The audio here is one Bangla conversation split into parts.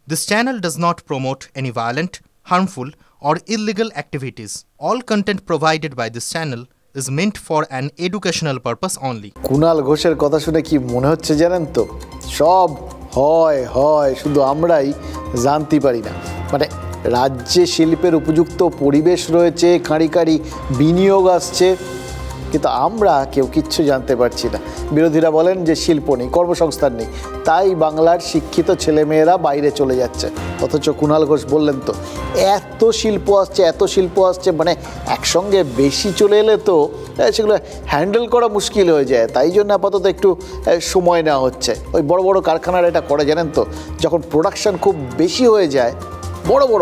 This channel does not promote any violent, harmful, or illegal activities. All content provided by this channel is meant for an educational purpose only. Kunal ঘোষের কথা শুনে কি মনে হচ্ছে জানেন তো, সব হয় শুধু আমরাই জানতে পারি না। মানে রাজ্যে শিল্পের উপযুক্ত পরিবেশ রয়েছে, কাঁড়ি কাঁড়ি বিনিয়োগ আসছে, কিন্তু আমরা কেউ কিচ্ছু জানতে পারছি না। বিরোধীরা বলেন যে শিল্প নেই, কর্মসংস্থান নেই, তাই বাংলার শিক্ষিত ছেলেমেয়েরা বাইরে চলে যাচ্ছে। অথচ কুণাল ঘোষ বললেন তো এত শিল্প আসছে, মানে একসঙ্গে বেশি চলে এলে তো সেগুলো হ্যান্ডেল করা মুশকিল হয়ে যায়। তাই জন্য আপাতত একটু সময় নেওয়া হচ্ছে। ওই বড় বড় কারখানার এটা করে জানেন তো, যখন প্রোডাকশান খুব বেশি হয়ে যায়,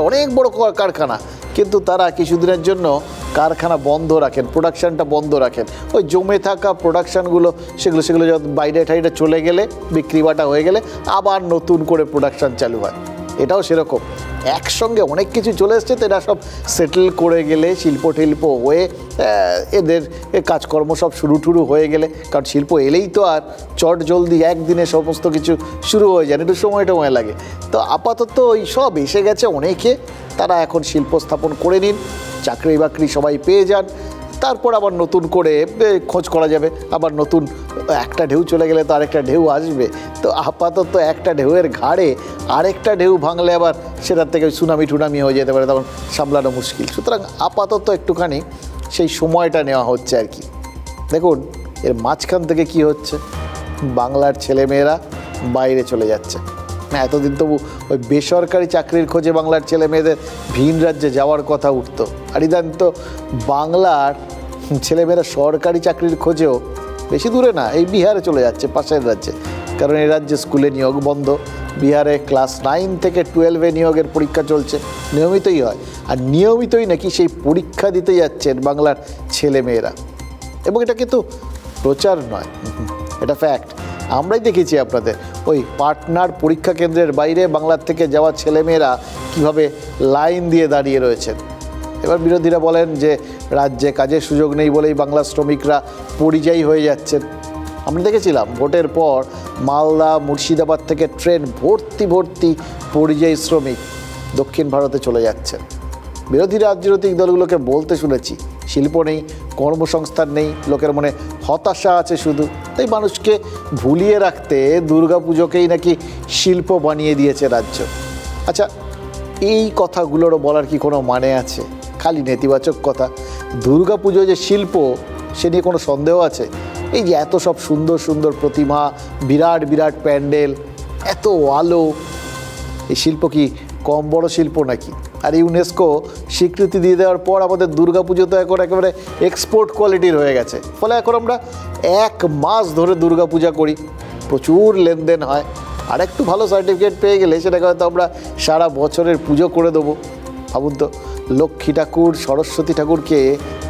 অনেক বড় কারখানা, কিন্তু তারা কিছুদিনের জন্য কারখানা বন্ধ রাখেন, প্রোডাকশানটা বন্ধ রাখেন। ওই জমে থাকা প্রোডাকশানগুলো সেগুলো যখন বাইরে ঠাইরে চলে গেলে, বিক্রি বাটা হয়ে গেলে আবার নতুন করে প্রোডাকশান চালু হয়। এটাও সেরকম, একসঙ্গে অনেক কিছু চলে এসছে, তো এটা সব সেটেল করে গেলে, শিল্প হয়ে এদের কাজকর্ম সব শুরু হয়ে গেলে, কারণ শিল্প এলেই তো আর চট জলদি একদিনে সমস্ত কিছু শুরু হয়ে যায়, একটু সময় লাগে। তো আপাতত ওই সব এসে গেছে অনেকে, তারা এখন শিল্প স্থাপন করে নিন, চাকরি বাকরি সবাই পেয়ে যান, তারপর আবার নতুন করে খোঁজ করা যাবে। আবার নতুন একটা ঢেউ চলে গেলে তো আরেকটা ঢেউ আসবে। তো আপাতত একটা ঢেউয়ের ঘাড়ে আরেকটা ঢেউ ভাঙলে আবার সেটার থেকে সুনামি হয়ে যেতে পারে, তখন সামলানো মুশকিল। সুতরাং আপাতত একটুখানি সেই সময়টা নেওয়া হচ্ছে আর কি। দেখুন এর মাঝখান থেকে কি হচ্ছে, বাংলার ছেলেমেয়েরা বাইরে চলে যাচ্ছে। এতদিন তবু ওই বেসরকারি চাকরির খোঁজে বাংলার ছেলে মেয়েদের ভিন রাজ্যে যাওয়ার কথা উঠতো, আর ইদান তো বাংলার ছেলেমেয়েরা সরকারি চাকরির খোঁজেও বেশি দূরে না, এই বিহারে চলে যাচ্ছে, পাশের রাজ্যে। কারণ এই রাজ্যে স্কুলে নিয়োগ বন্ধ, বিহারে ক্লাস 9 থেকে 12 নিয়োগের পরীক্ষা চলছে, নিয়মিতই হয়, আর নিয়মিতই নাকি সেই পরীক্ষা দিতে যাচ্ছেন বাংলার ছেলেমেয়েরা। এবং এটা কিন্তু প্রচার নয়, এটা ফ্যাক্ট। আমরাই দেখেছি আপনাদের ওই পাটনার পরীক্ষা কেন্দ্রের বাইরে বাংলার থেকে যাওয়া ছেলেমেয়েরা কীভাবে লাইন দিয়ে দাঁড়িয়ে রয়েছেন। এবার বিরোধীরা বলেন যে রাজ্যে কাজের সুযোগ নেই বলেই বাংলার শ্রমিকরা পরিযায়ী হয়ে যাচ্ছেন। আমরা দেখেছিলাম ভোটের পর মালদা মুর্শিদাবাদ থেকে ট্রেন ভর্তি পরিযায়ী শ্রমিক দক্ষিণ ভারতে চলে যাচ্ছেন। বিরোধী রাজনৈতিক দলগুলোকে বলতে শুনেছি শিল্প নেই, কর্মসংস্থান নেই, লোকের মনে হতাশা আছে শুধু, তাই মানুষকে ভুলিয়ে রাখতে দুর্গাপুজোকেই নাকি শিল্প বানিয়ে দিয়েছে রাজ্য। আচ্ছা, এই কথাগুলোরও বলার কি কোনো মানে আছে? খালি নেতিবাচক কথা। দুর্গাপুজো যে শিল্প, সে নিয়ে কোনো সন্দেহ আছে? এই যে এত সব সুন্দর প্রতিমা, বিরাট প্যান্ডেল, এত আলো, এই শিল্প কি কম বড় শিল্প নাকি? আর ইউনেস্কো স্বীকৃতি দিয়ে দেওয়ার পর আমাদের দুর্গাপুজো তো এখন একেবারে এক্সপোর্ট কোয়ালিটির হয়ে গেছে। ফলে এখন আমরা 1 মাস ধরে দুর্গাপূজা করি, প্রচুর লেনদেন হয়, আর একটু ভালো সার্টিফিকেট পেয়ে গেলে সেটাকে হয়তো আমরা সারা বছরের পুজো করে দেবো। ভাবুন তো, লক্ষ্মী ঠাকুর, সরস্বতী ঠাকুরকে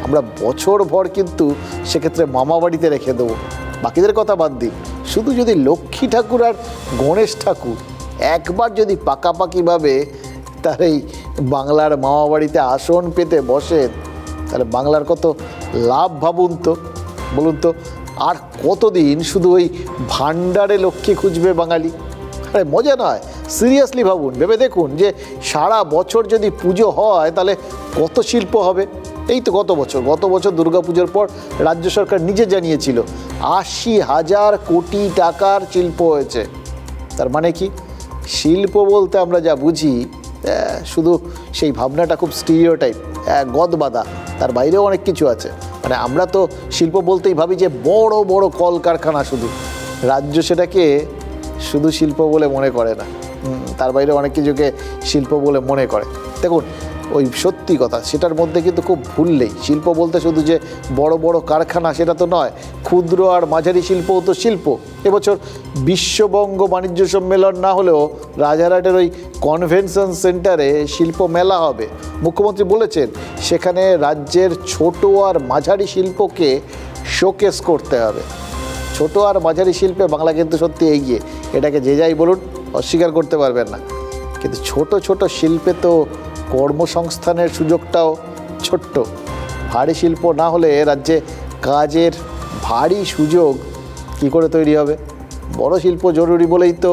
আমরা বছরভর কিন্তু সেক্ষেত্রে মামা বাড়িতে রেখে দেবো। বাকিদের কথা বাদ দিন, শুধু যদি লক্ষ্মী ঠাকুর আর গণেশ ঠাকুর একবার যদি পাকাপাকিভাবে তার এই বাংলার মামা বাড়িতে আসন পেতে বসেন, তাহলে বাংলার কত লাভ ভাবুন তো, বলুন তো। আর কতদিন শুধু ওই ভাণ্ডারে লক্ষ্মী খুঁজবে বাঙালি? আরে মজা নয়, সিরিয়াসলি ভাবুন, ভেবে দেখুন যে সারা বছর যদি পুজো হয় তাহলে কত শিল্প হবে। এই তো গত বছর দুর্গাপুজোর পর রাজ্য সরকার নিজে জানিয়েছিল 80,000 কোটি টাকার শিল্প হয়েছে। তার মানে কি, শিল্প বলতে আমরা যা বুঝি শুধু সেই ভাবনাটা খুব স্টিরিওটাইপ, গদবাঁধা, তার বাইরেও অনেক কিছু আছে। মানে আমরা তো শিল্প বলতেই ভাবি যে বড় কলকারখানা, শুধু রাজ্য সেটাকে শুধু শিল্প বলে মনে করে না, তার বাইরে অনেক কিছুকে শিল্প বলে মনে করে। দেখুন ওই সত্যি কথা, সেটার মধ্যে কিন্তু খুব ভুললেই, শিল্প বলতে শুধু যে বড় কারখানা সেটা তো নয়, ক্ষুদ্র আর মাঝারি শিল্পও তো শিল্প। এবছর বিশ্ববঙ্গ বাণিজ্য সম্মেলন না হলেও রাজারহাটের ওই কনভেনশন সেন্টারে শিল্প মেলা হবে। মুখ্যমন্ত্রী বলেছেন সেখানে রাজ্যের ছোট আর মাঝারি শিল্পকে শোকেস করতে হবে। ছোট আর মাঝারি শিল্পে বাংলা কিন্তু সত্যি এগিয়ে, এটাকে যে যাই বলুন অস্বীকার করতে পারবেন না। কিন্তু ছোট শিল্পে তো কর্মসংস্থানের সুযোগটাও ছোট্ট। ভারী শিল্প না হলে রাজ্যে কাজের ভারী সুযোগ কি করে তৈরি হবে? বড় শিল্প জরুরি বলেই তো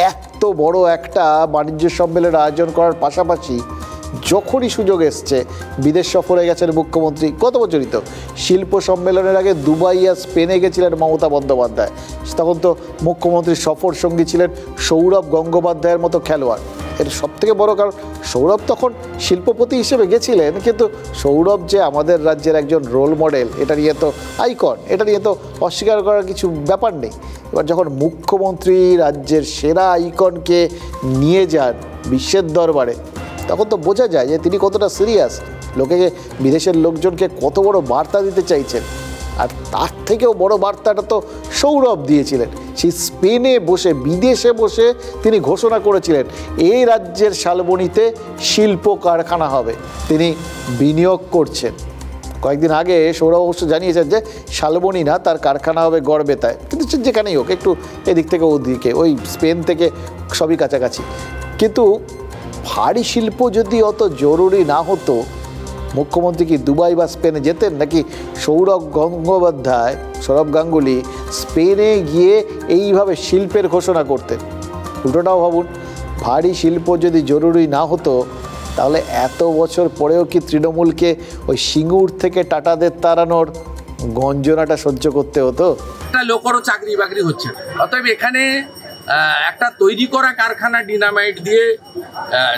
এত বড় একটা বাণিজ্য সম্মেলনের আয়োজন করার পাশাপাশি যখনই সুযোগ এসছে বিদেশ সফরে গেছেন মুখ্যমন্ত্রী। গত বছরই তো শিল্প সম্মেলনের আগে দুবাই আর স্পেনে গেছিলেন মমতা বন্দ্যোপাধ্যায়, তখন তো মুখ্যমন্ত্রীর সফর সঙ্গী ছিলেন সৌরভ গঙ্গোপাধ্যায়ের মতো খেলোয়াড়। এর সবথেকে বড় কারণ সৌরভ তখন শিল্পপতি হিসেবে গেছিলেন, কিন্তু সৌরভ যে আমাদের রাজ্যের একজন রোল মডেল, এটা নিয়ে তো আইকন, এটা নিয়ে তো অস্বীকার করার কিছু ব্যাপার নেই। এবার যখন মুখ্যমন্ত্রী রাজ্যের সেরা আইকনকে নিয়ে যান বিশ্বের দরবারে, তখন তো বোঝা যায় যে তিনি কতটা সিরিয়াস, লোকে বিদেশের লোকজনকে কত বড় বার্তা দিতে চাইছেন। আর তার থেকেও বড় বার্তাটা তো সৌরভ দিয়েছিলেন। সেই স্পেনে বসে, বিদেশে বসে তিনি ঘোষণা করেছিলেন এই রাজ্যের শালবনীতে শিল্প কারখানা হবে, তিনি বিনিয়োগ করছেন। কয়েকদিন আগে সৌরভ অবশ্য জানিয়েছেন যে শালবনী না, তার কারখানা হবে গড়বেতায়, কিন্তু যেখানেই হোক, একটু এদিক থেকে ওদিকে, ওই স্পেন থেকে সবই কাছাকাছি। কিন্তু ভারী শিল্প যদি অত জরুরি না হতো, মুখ্যমন্ত্রী কি দুবাই বা স্পেনে যেতেন, নাকি সৌরভ গাঙ্গুলি স্পেনে গিয়ে এইভাবে শিল্পের ঘোষণা করতেন? উল্টোটাও ভাবুন, ভারী শিল্প যদি জরুরি না হতো, তাহলে এত বছর পরেও কি তৃণমূলকে ওই সিঙ্গুর থেকে টাটাদের তাড়ানোর গঞ্জনাটা সহ্য করতে হতো? একটা লোকেরও চাকরি বাকরি হচ্ছে না। অতএব এখানে একটা তৈরি করা কারখানা ডিনামাইট দিয়ে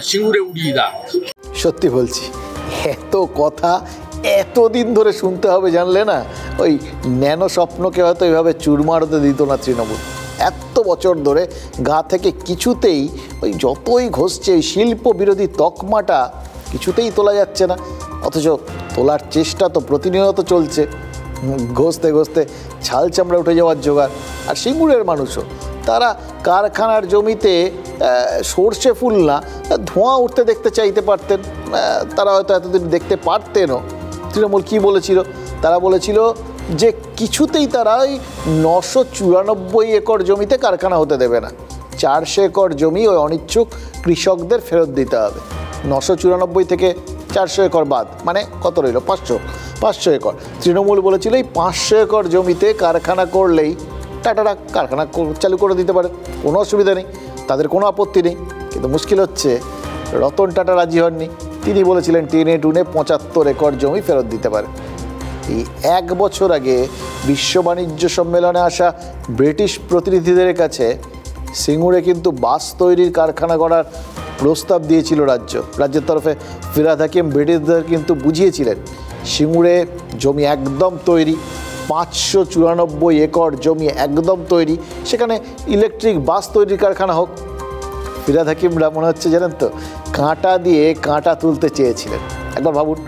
সিঙ্গুরে উড়িয়ে দেওয়া। সত্যি বলছি, এত কথা এতদিন ধরে শুনতে হবে জানলে না, ওই ন্যানো স্বপ্নকে হয়তো এইভাবে চুরমার হতে দিত না তৃণমূল। এত বছর ধরে গা থেকে কিছুতেই ওই যতই ঘষছে শিল্প বিরোধী তকমাটা কিছুতেই তোলা যাচ্ছে না, অথচ তোলার চেষ্টা তো প্রতিনিয়ত চলছে। ঘষতে ঘষতে ছাল চামড়া উঠে যাওয়ার জোগাড়। আর সিঙ্গুরের মানুষও, তারা কারখানার জমিতে সর্ষে ফুল না, ধোঁয়া উঠতে দেখতে চাইতে পারতেন। তারা হয়তো এতদিন দেখতে পারতেনও। তৃণমূল কী বলেছিল? তারা বলেছিল যে কিছুতেই তারা ওই 994 একর জমিতে কারখানা হতে দেবে না, 400 একর জমি ওই অনিচ্ছুক কৃষকদের ফেরত দিতে হবে। 994 থেকে 400 একর বাদ, মানে কত রইল? 500 একর। তৃণমূল বলেছিল এই 500 একর জমিতে কারখানা করলেই টাটারা কারখানা চালু করে দিতে পারে, কোনো অসুবিধা নেই, তাদের কোনো আপত্তি নেই। কিন্তু মুশকিল হচ্ছে রতন টাটা রাজি হননি। তিনি বলেছিলেন টেনে টুনে 75 একর জমি ফেরত দিতে পারে। এই 1 বছর আগে বিশ্ব বাণিজ্য সম্মেলনে আসা ব্রিটিশ প্রতিনিধিদের কাছে সিঙ্গুরে কিন্তু বাস তৈরির কারখানা করার প্রস্তাব দিয়েছিল রাজ্যের তরফে। ফিরহাদ হাকিম ব্রিটিশদের কিন্তু বুঝিয়েছিলেন সিঙ্গুরে জমি একদম তৈরি, 594 একর জমি একদম তৈরি, সেখানে ইলেকট্রিক বাস তৈরির কারখানা হোক। ফিরহাদ হাকিমরা মনে হচ্ছে জানেন তো, কাঁটা দিয়ে কাঁটা তুলতে চেয়েছিলেন। একবার ভাবুন,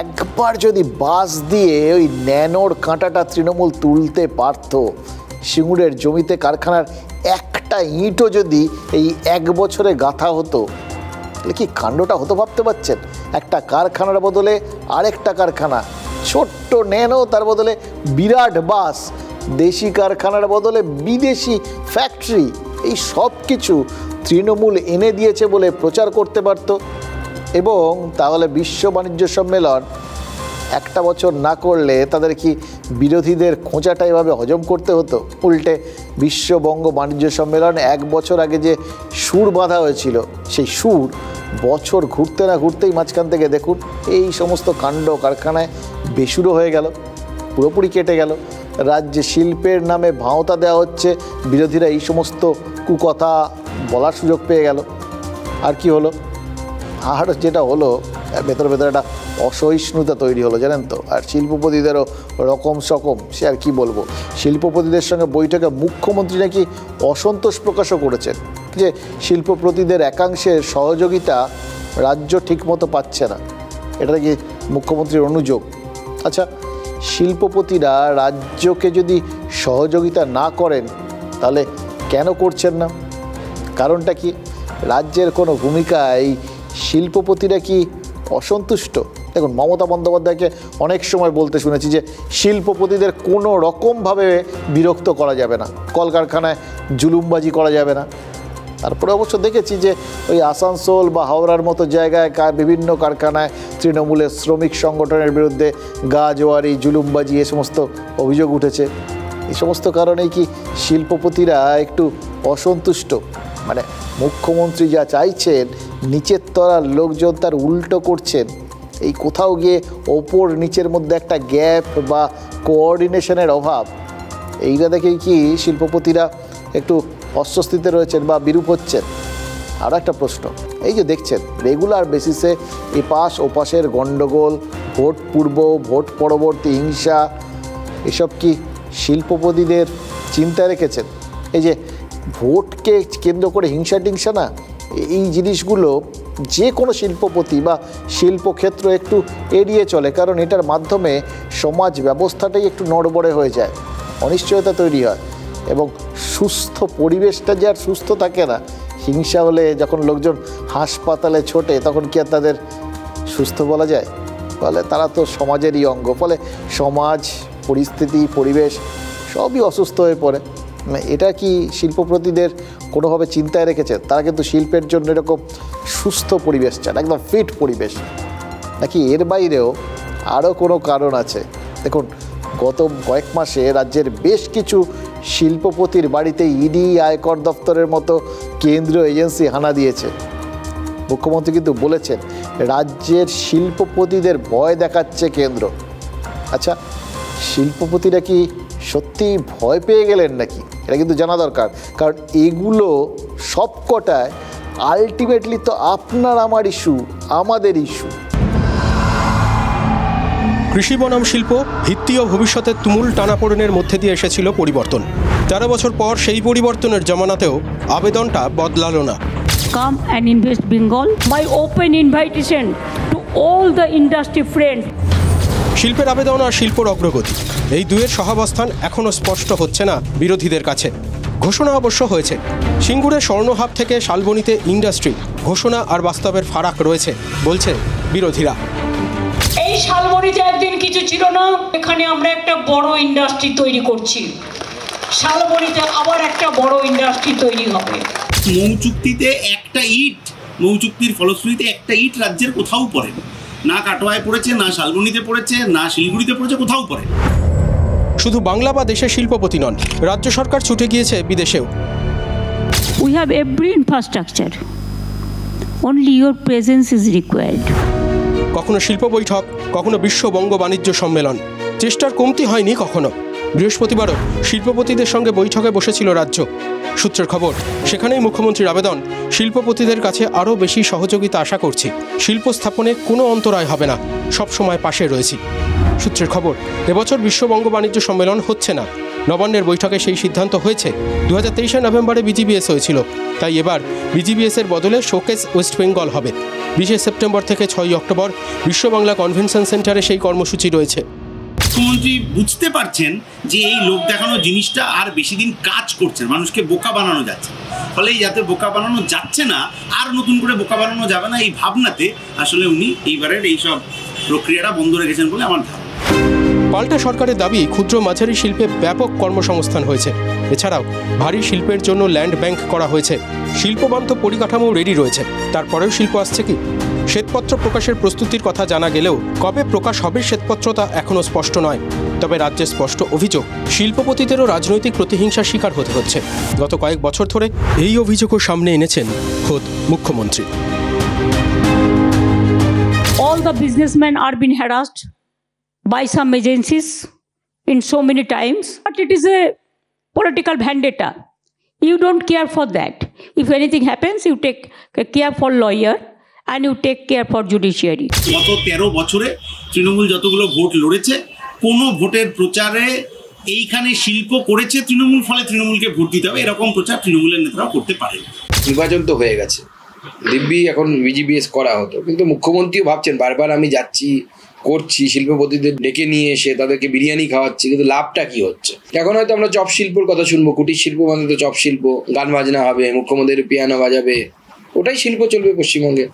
একবার যদি বাস দিয়ে ওই ন্যানোর কাঁটাটা তৃণমূল তুলতে পারত, সিঙ্গুরের জমিতে কারখানার একটা ইঁটও যদি এই 1 বছরে গাঁথা হতো, তাহলে কি কাণ্ডটা হতো ভাবতে পারছেন? একটা কারখানার বদলে আরেকটা কারখানা, ছোট্ট ন্যানো, তার বদলে বিরাট বাস, দেশি কারখানার বদলে বিদেশি ফ্যাক্টরি, এই সব কিছু তৃণমূল এনে দিয়েছে বলে প্রচার করতে পারত। এবং তাহলে বিশ্ব বাণিজ্য সম্মেলন 1 বছর না করলে তাদের কি বিরোধীদের খোঁচাটা এভাবে হজম করতে হতো? উল্টে বিশ্ববঙ্গ বাণিজ্য সম্মেলন 1 বছর আগে যে সুর বাঁধা হয়েছিল, সেই সুর বছর ঘুরতে না ঘুরতেই মাঝখান থেকে দেখুন এই সমস্ত কাণ্ড কারখানায় বেসুরো হয়ে গেল, পুরোপুরি কেটে গেল। রাজ্যে শিল্পের নামে ভাঁওতা দেওয়া হচ্ছে, বিরোধীরা এই সমস্ত কুকথা বলার সুযোগ পেয়ে গেল। আর কি হলো? আর যেটা হলো, ভেতরে একটা অসহিষ্ণুতা তৈরি হলো জানেন তো। আর শিল্পপতিদেরও রকম সকম, সে আর কি বলবো। শিল্পপতিদের সঙ্গে বৈঠকে মুখ্যমন্ত্রী নাকি অসন্তোষ প্রকাশও করেছেন যে শিল্পপতিদের একাংশের সহযোগিতা রাজ্য ঠিকমতো পাচ্ছে না। এটা নাকি মুখ্যমন্ত্রীর অনুযোগ। আচ্ছা, শিল্পপতিরা রাজ্যকে যদি সহযোগিতা না করেন, তাহলে কেন করছেন না? কারণটা কি? রাজ্যের কোনো ভূমিকায় শিল্পপতিরা কি অসন্তুষ্ট? দেখুন, মমতা বন্দ্যোপাধ্যায়কে অনেক সময় বলতে শুনেছি যে শিল্পপতিদের কোনো রকমভাবে বিরক্ত করা যাবে না, কলকারখানায় জুলুমবাজি করা যাবে না। তারপরে অবশ্য দেখেছি যে ওই আসানসোল বা হাওড়ার মতো জায়গায় বিভিন্ন কারখানায় তৃণমূলের শ্রমিক সংগঠনের বিরুদ্ধে গাজোয়ারি, জুলুমবাজি এ সমস্ত অভিযোগ উঠেছে। এই সমস্ত কারণেই কি শিল্পপতিরা একটু অসন্তুষ্ট? মানে মুখ্যমন্ত্রী যা চাইছেন নিচের তলার লোকজন তার উল্টো করছেন। এই কোথাও গিয়ে ওপর নিচের মধ্যে একটা গ্যাপ বা কোঅর্ডিনেশনের অভাব, এইটা দেখেই কি শিল্পপতিরা একটু অস্বস্তিতে রয়েছেন বা বিরূপ হচ্ছেন? আরও একটা প্রশ্ন, এই যে দেখছেন রেগুলার বেসিসে এপাশ ওপাশের গণ্ডগোল, ভোট পূর্ব ভোট পরবর্তী হিংসা, এসব কি শিল্পপতিদের চিন্তায় রেখেছেন? এই যে ভোটকে কেন্দ্র করে হিংসা টিংসা না, এই জিনিসগুলো যে কোনো শিল্পপতি বা শিল্পক্ষেত্র একটু এড়িয়ে চলে, কারণ এটার মাধ্যমে সমাজ ব্যবস্থাটাই একটু নড়বড়ে হয়ে যায়, অনিশ্চয়তা তৈরি হয় এবং সুস্থ পরিবেশটা যে আর সুস্থ থাকে না। হিংসা হলে যখন লোকজন হাসপাতালে ছোটে তখন কি আর তাদের সুস্থ বলা যায়? ফলে তারা তো সমাজেরই অঙ্গ, ফলে সমাজ পরিস্থিতি পরিবেশ সবই অসুস্থ হয়ে পড়ে। এটা কি শিল্পপতিদের কোনোভাবে চিন্তায় রেখেছে? তারা কিন্তু শিল্পের জন্য এরকম সুস্থ পরিবেশ চান, একদম ফিট পরিবেশ, নাকি এর বাইরেও আরও কোনো কারণ আছে? দেখুন, গত কয়েক মাসে রাজ্যের বেশ কিছু শিল্পপতির বাড়িতে ইডি, আয়কর দপ্তরের মতো কেন্দ্রীয় এজেন্সি হানা দিয়েছে। মুখ্যমন্ত্রী কিন্তু বলেছেন রাজ্যের শিল্পপতিদের ভয় দেখাচ্ছে কেন্দ্র। আচ্ছা, শিল্পপতিরা কি সত্যি ভয় পেয়ে গেলেন নাকি? এটা কিন্তু জানা দরকার, কারণ এগুলো সবকটায় আলটিমেটলি তো আপনার আমার ইস্যু, আমাদের ইস্যু। কৃষি বনাম শিল্প ভিত্তি ও ভবিষ্যতের তুমুল টানাপোড়েনের মধ্যে দিয়ে এসেছিল পরিবর্তন। 13 বছর পর সেই পরিবর্তনের জমানাতেও আবেদনটা বদলালো না। Come and invest Bengal. My open invitation to all the industry friends. শিল্পের আবেদন আর শিল্পর অগ্রগতি, এই দুয়ের সহাবস্থান এখনও স্পষ্ট হচ্ছে না বিরোধীদের কাছে। ঘোষণা অবশ্য হয়েছে, সিঙ্গুরের স্বর্ণহাব থেকে শালবনীতে ইন্ডাস্ট্রি, ঘোষণা আর বাস্তবের ফারাক রয়েছে বলছে বিরোধীরা। এই শালবনীতে একদিন কিছু ছিল না, এখানে আমরা একটা বড় ইন্ডাস্ট্রি তৈরি করছি। শালবনীতে আবার একটা বড় ইন্ডাস্ট্রি তৈরি হবে। মৌ চুক্তিতে একটা ইট, মৌ চুক্তির ফলশ্রুতিতে একটা ইট রাজ্যের কোথাও পড়ে না, কাটোয়ায় পড়েছে না, শালবনীতে পড়েছে না, শিলিগুড়িতে পড়েছে, কোথাও পড়ে। শুধু বাংলা বা দেশের শিল্পপতি নন, রাজ্য সরকার ছুটে গিয়েছে বিদেশেও। We have every infrastructure. Only your presence is required. কখনো শিল্প বৈঠক, কখনো বিশ্ব বঙ্গ বাণিজ্য সম্মেলন, চেষ্টার কমতি হয়নি কখনো। বৃহস্পতিবারও শিল্পপতিদের সঙ্গে বৈঠকে বসেছিল রাজ্য। সূত্রের খবর, সেখানেই মুখ্যমন্ত্রীর আবেদন, শিল্পপতিদের কাছে আরও বেশি সহযোগিতা আশা করছি, শিল্প স্থাপনে কোনো অন্তরায় হবে না, সবসময় পাশে রয়েছি। সূত্রের খবর, এবছর বিশ্ব বঙ্গ বাণিজ্য সম্মেলন হচ্ছে না। নবান্নের বৈঠকে সেই সিদ্ধান্ত হয়েছে। 2023 নভেম্বরে বিজিবিএস হয়েছিল, তাই এবার বিজিবিএসের বদলে শোকেস ওয়েস্ট বেঙ্গল হবে। 20 সেপ্টেম্বর থেকে 6 অক্টোবর বিশ্ব বাংলা কনভেনশন সেন্টারে সেই কর্মসূচি রয়েছে। মুখ্যমন্ত্রী বুঝতে পারছেন যে এই লোক দেখানো জিনিসটা আর বেশি দিন কাজ করছে, মানুষকে বোকা বানানো যাচ্ছে, ফলে যাতে বোকা বানানো যাচ্ছে না আর নতুন করে বোকা বানানো যাবে না, এই ভাবনাতে আসলে উনি এইবারের এইসব প্রক্রিয়াটা বন্ধ রেখেছেন বলে আমার ধারণা। পাল্টা সরকারের দাবি, ক্ষুদ্র মাঝারি শিল্পে ব্যাপক কর্মসংস্থান হয়েছে। এছাড়াও ভারী শিল্পের জন্য ল্যান্ড ব্যাংক করা হয়েছে, শিল্পবান্ধব পরিকাঠামো রেডি রয়েছে। তারপরেও শিল্প আসছে কি? শ্বেতপত্র প্রকাশের প্রস্তুতির কথা জানা গেলেও কবে প্রকাশ হবে শ্বেতপত্র তা এখনও স্পষ্ট নয়। তবে রাজ্যের স্পষ্ট অভিযোগ, শিল্পপতিদেরও রাজনৈতিক প্রতিহিংসার শিকার হতে হচ্ছে। গত কয়েক বছর ধরে এই অভিযোগও সামনে এনেছেন খোদ মুখ্যমন্ত্রী। All the businessmen are being harassed by some agencies in so many times, but it is a political vendetta. You don't care for that. If anything happens, you take care for lawyer and you take care for judiciary. গত 13 বছরে তৃণমূল যতগুলো ভোট লড়েছে, কোনো ভোটের প্রচারে এইখানে শিল্প করেছে তৃণমূল, ফলে তৃণমূলকে ভোট দিতে হবে, এরকম প্রচার তৃণমূলের নেতারা করতে পারে। নির্বাচন তো হয়ে গেছে, দিব্যি এখন বিজিবিএস করা হতো, কিন্তু মুখ্যমন্ত্রীও ভাবছেন বারবার আমি যাচ্ছি করছি, শিল্পপতিদের ডেকে নিয়ে এসে তাদেরকে বিরিয়ানি খাওয়াচ্ছি, কিন্তু লাভটা কি হচ্ছে? এখন হয়তো আমরা চপ শিল্পর কথা শুনবো, কুটির শিল্প মানে তো চপ শিল্প, গান বাজনা হবে, মুখ্যমন্ত্রীর পিয়ানো বাজাবে, ওটাই শিল্প চলবে পশ্চিমবঙ্গে।